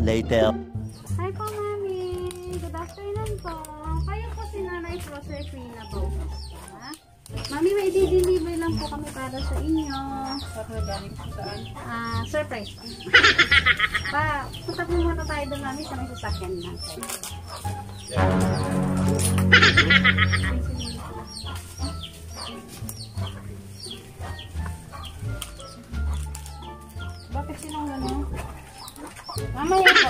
later. Hi po, Mami. Good afternoon po. Kayo po si Nanay Josephina Bautista. Mami, may di-deliver lang po kami para sa inyo. Para galing po saan? Surprise. Punta po muna tayo doon, Mami, sa may sasakyan natin. Bakit silang gano'n? Mamaya po.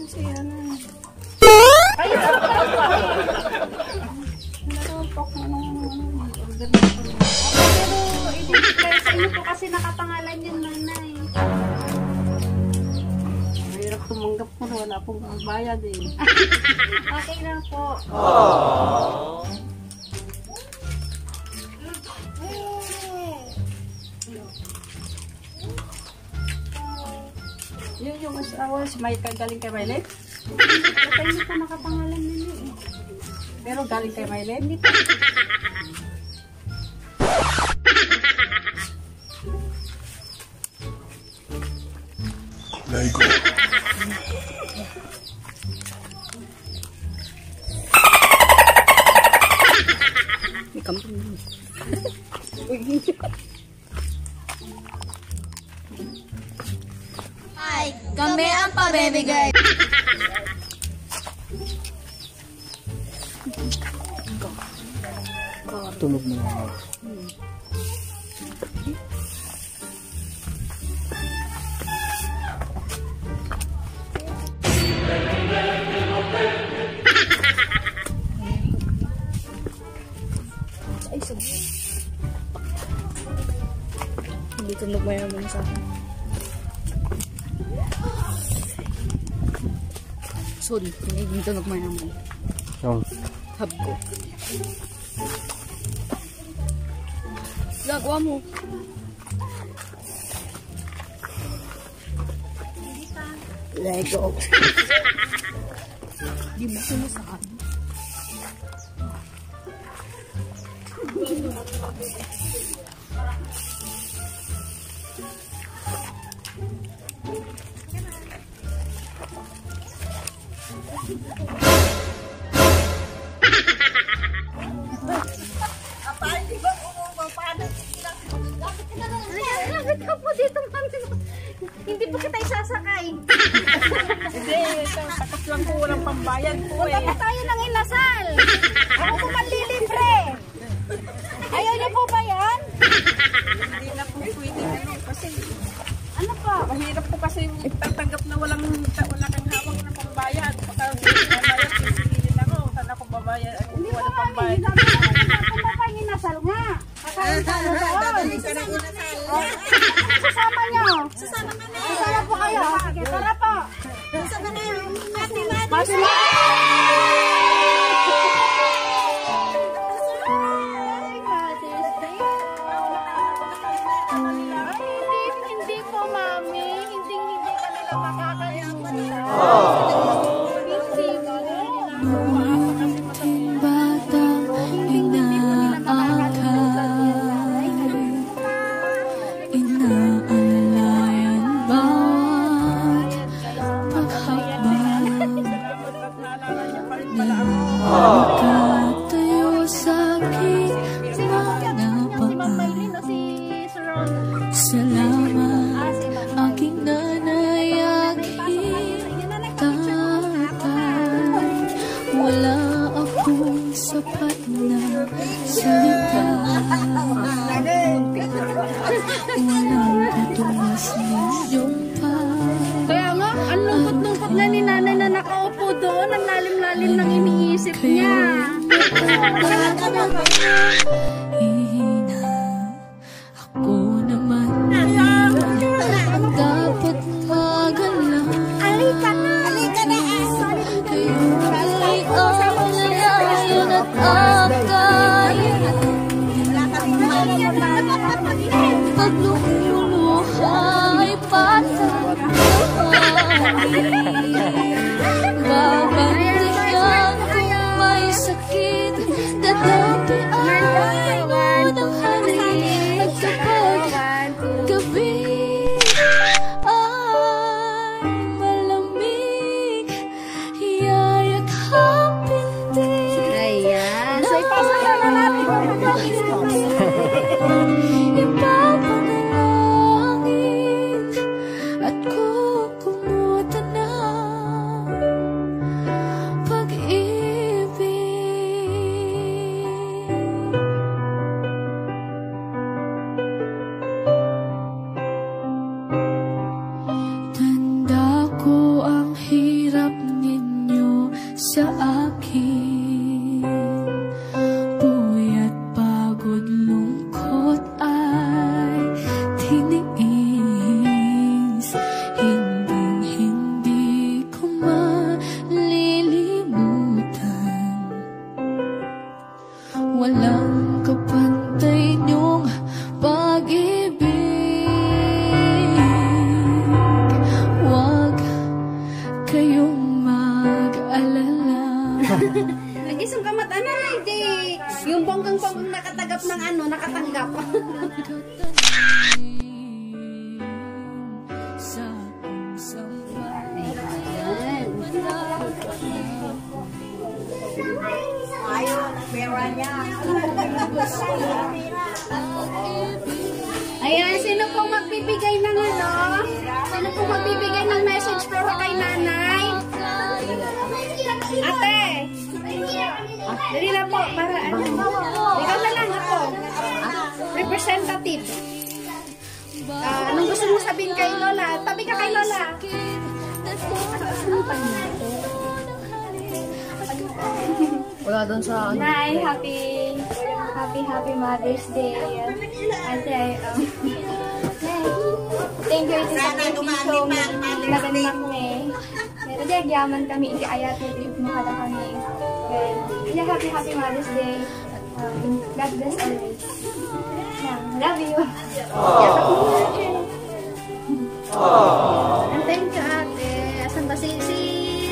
Siya na. Ay! Narotok na nung order na po. Pero i-declare sa inyo po kasi nakapangalan yun, Nanay. Mahirap tumanggap ko na wala pong bayad eh. Okay lang po. Yun yung asawa, si Michael galing kay Mylene? Kasi hindi po nakapangalan nila eh. Pero galing kay Mylene? Hindi po. Lego. May kampong mo. Hi, kami ang pabibigay. Tulog na lang. Ay, sabi. Hindi tunog mayaman sa akin. Sorry, hindi tunog mayaman. Yung Hab ko. Gagawa mo. Lego. Di mo sinasabi. Bakit ka po dito, Mami? Hindi po kita isasakay. Hindi, takot lang ko walang pambayad po Punta eh. po tayo ng inasal. Ako po manlilibre. Ayaw niyo po ba yan? Hindi na po pwede kasi Ano po? mahirap po kasi tatanggap na wala kang hawak na pambayad. Baka pambayad, sisingilin ako. Saan ako babayad? Hindi po, Wala Mami. pambayad. Hindi po pa inasal nga. Kakain tayo doon. Sasama niyo. Sasama ka na. Sasama po kayo. Sige, tara po. Sasama na. Mati. Hindi po, Mami. Hindi ka nila makakalimutan. Hindi po. Salamat, aking nanay, aking tatay. Wala akong sapat na salita. Walang katuwas ninyong pa. Kaya nga, ang lungkot-lungkot na ni Nanay na nakaupo doon. Ang lalim-lalim ng iniisip niya. Hihina ako naman. Dapat magalang. Alika na! Alika na! Kayo ay ang lalayon at akayin. Pag lumuluha ay patag babantayan kung may sakit. Dadapi ay unang hari. At kapag gabi ay tiniis, hindi ko malilimutan. Walang kapantay niyong pag-ibig. Huwag kayong mag-alala. Nag-isang kamat, ano na, hindi. Yung bonggang-bonggang nakatanggap ng ano, nakatanggap. Sa isang Ayun, ang pera niya. Ayan, sino pong magbibigay ng ano? Sino pong magbibigay ng message para kay nanay? Ate! Dali na po, para ano? Ikaw na lang ako. Representative. Anong gusto mo sabihin kay Lola? Tabi ka kay Lola. Wala doon sa ano. Nay, happy Mother's Day. Ate, thank you ito sa video. Naganak me. Pero diagyaman kami, hindi ayat na trip mo kada kami. Kaya happy Mother's Day. God bless always. Love you. And thank you, ate. Asan ba si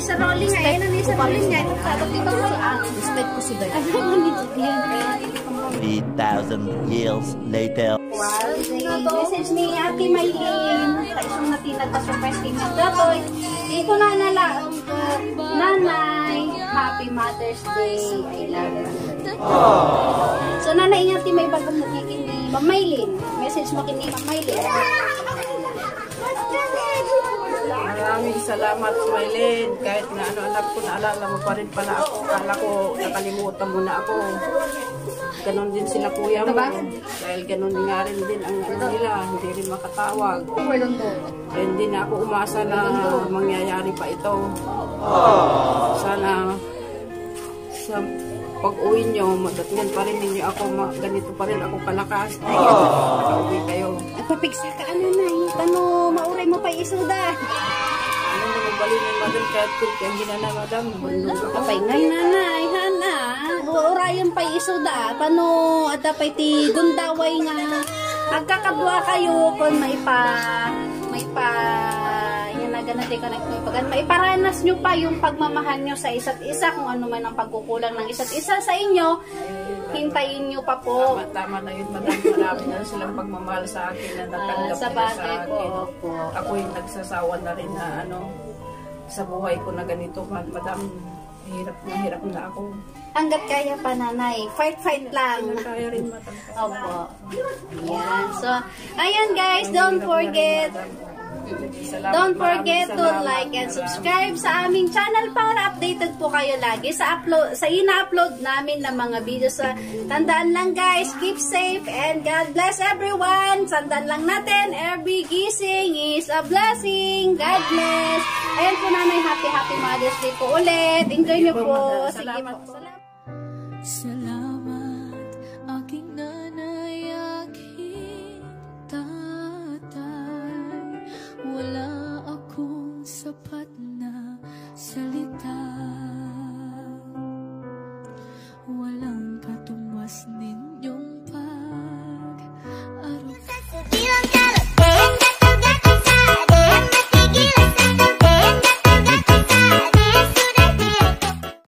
sa rolling nga? Ayun na sa rolling nga. Dito ko si ate. Respect ko si Day. 3,000 years later. Message ni Ate Maylin. Isang natinag pa sa first game ng Datoy. Ito na nala. Nanay, happy Mother's Day. I love you. So nanay nga may bagong nakikin ni Ma'am Maylin. Message mo kini Ma'am Maylin. Maraming salamat, Smiley. Kahit na ano, anak ko, naalala mo pa rin pala ako. Kala ko, nakalimutan mo na ako. Ganon din sila kuya mo. Dahil ganon nga rin din ang ano nila. Hindi rin makatawag. Kaya hindi na ako umasa na mangyayari pa ito. Sana sa pag-uwi nyo, madatngan pa rin ninyo ako, ganito pa rin ako kalakas. Nakauwi kayo. At papigsa ka ano na. Tano, mauray mo pa isuda. Ano na magbalik ng madam kahit kung kaya ginana madam. Apay ngay nanay, hana. Urayan pa isuda. Tano, at apay ti gundaway nga. Agkakadwa kayo kung may pa yan na ganati ka nagpapagan. Maiparanas nyo pa yung pagmamahal nyo sa isa't isa. Kung ano man ang pagkukulang ng isa't isa sa inyo, hintayin nyo pa po. Tama na yun, madam. Marami na silang pagmamahal sa akin na natanggap sa nila bagay sa akin. po. Ako yung nagsasawa na rin na ano, sa buhay ko na ganito. Madam, hirap na ako. Hanggat kaya pa nanay. Fight lang. Kaya rin madam. Opo. Ayan. So, ayan guys, don't forget to like and subscribe sa aming channel para updated po kayo lagi sa ina-upload namin ng mga videos. Tandaan lang guys, keep safe and God bless everyone. Tandaan lang natin, every gising is a blessing. God bless. Ayan po nanay, happy Mother's Day po ulit. Enjoy nyo po. Sige po. Salamat, aking nanay, aking tatay. Wala akong sapat na salita. Wala